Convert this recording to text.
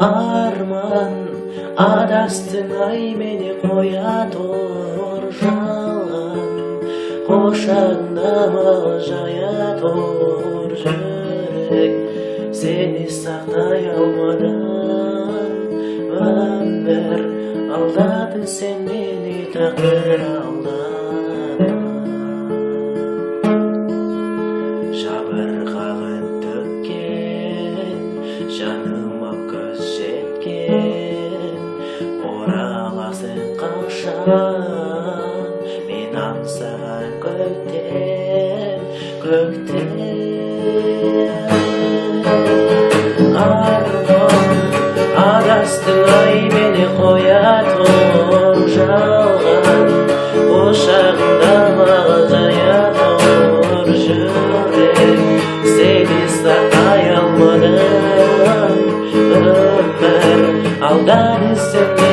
арман адастың ай мені қоя тұр жалған қошағында жая тұр жүрек сені сақтай алмадым өмір алдадың сен мені тағдыр алдадың жабырқаған төккен жаныма көз жеткен ораласың қашан мен аңсаған көктен арман адастың ай мені қоя тұр жалған ошағында жая тұр жүрек сені сақтай алмадым өмір алдадың сен